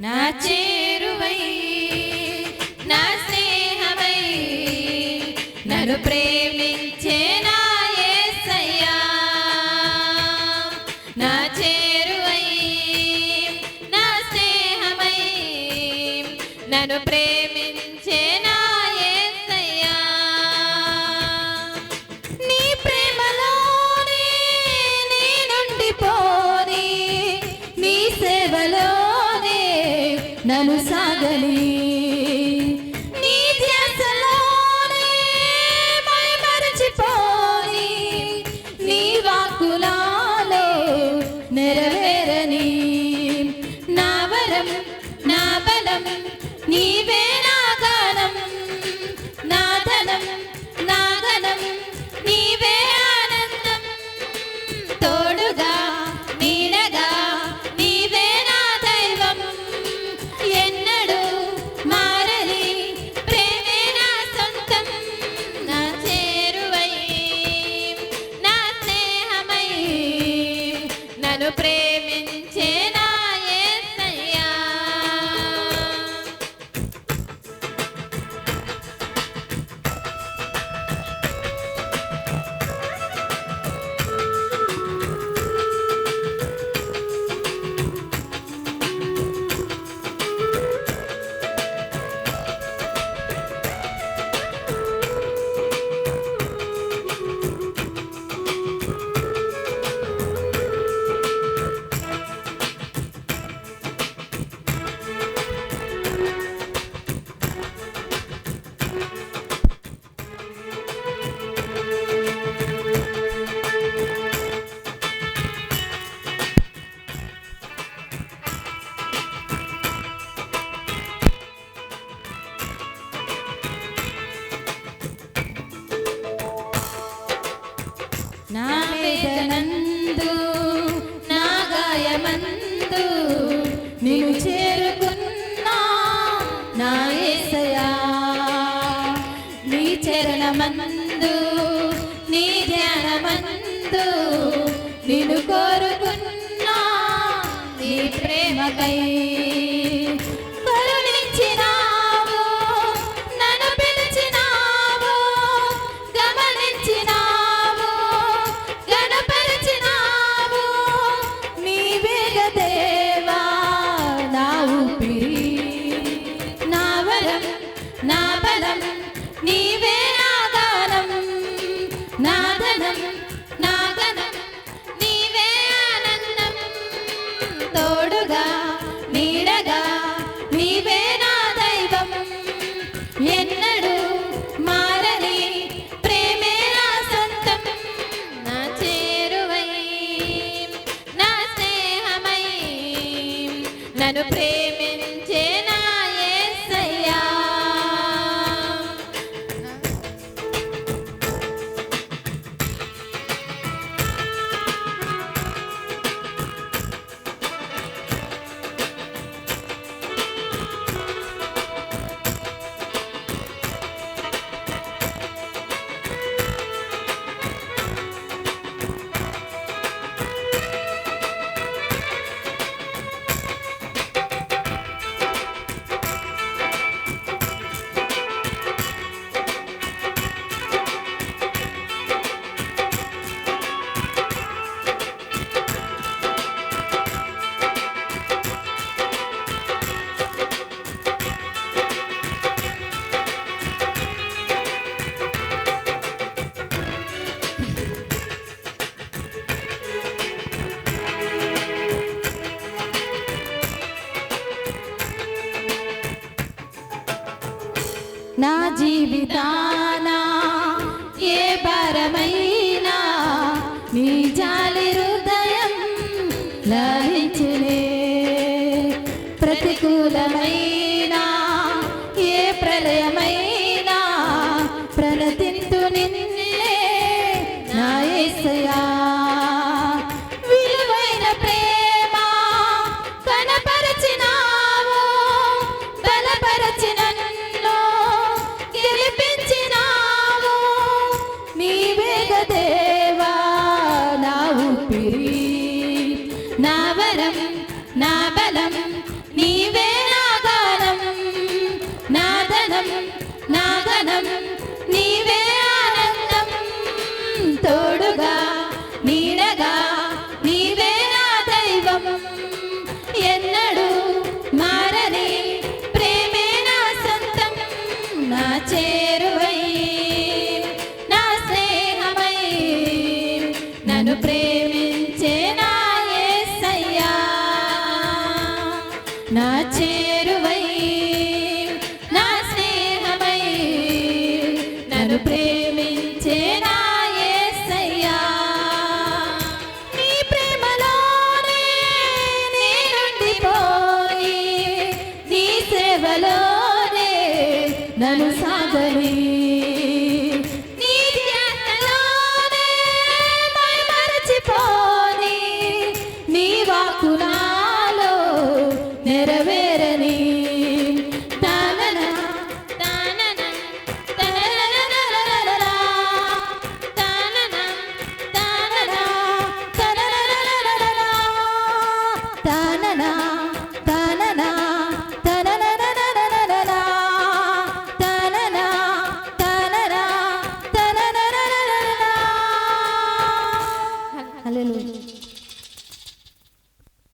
నా చేరువై నా స్నేహమై నన్ను ప్రేమించే నా యేసయ్యా నా చేరువై నా స్నేహమై నన్ను ప్రేమించే నా యేసయ్యా నీ ప్రేమలోనే నేనుండిపోని నీ సేవలోనే నన్ను సాగని నీ ధ్యాసలోనే మైమరచిపోని నీ వాక్కులలో నెరవేరని నా వరం నా బలం నీవే నా గానం నా ధనం నా గణం నీవే ఆనందం తోడుగా నీడగా నీవే నా దైవం ఎన్నడూ మారని ప్రేమే నా సొంతం నా చేరువై నా స్నేహమై నన్ను ప్రేమించే నా యేసయ్యా నా వేదనందు నా గాయమందు నిన్ను చేరుకున్నా నా యేసయ్యా నీ చరణమందు నీ ధ్యానమందు నిన్ను కోరుకున్నా నీ ప్రేమకై కరుణించినావు నన్ను పిలిచినావు గమనించినావు గణపరిచినావు నీవేగ దేవా నా ఊపిరి నా వరం నా బలం నీవే నా గానం నా ధనం నా గణం నీవే ఆనందం తోడుగా నీడగా నీవే నా దైవం ఎన్నడూ మారని ప్రేమే నా సొంతం నా చేరువై నా స్నేహమై నన్ను ప్రేమించే నా యేసయ్యా నా జీవితాన ఏ భారమైనా నీ జాలి హృదయం లాలించునే ప్రతికూలమైన ఏ ప్రళయమైనా ప్రణతింతు నిన్నే నా యేసయ్యా విలువైన ప్రేమ కనపరచినావు బలపరచిన గెలిపించినావు నీవే దేవా నా ఊపిరి నా వరం నా బలం నీవే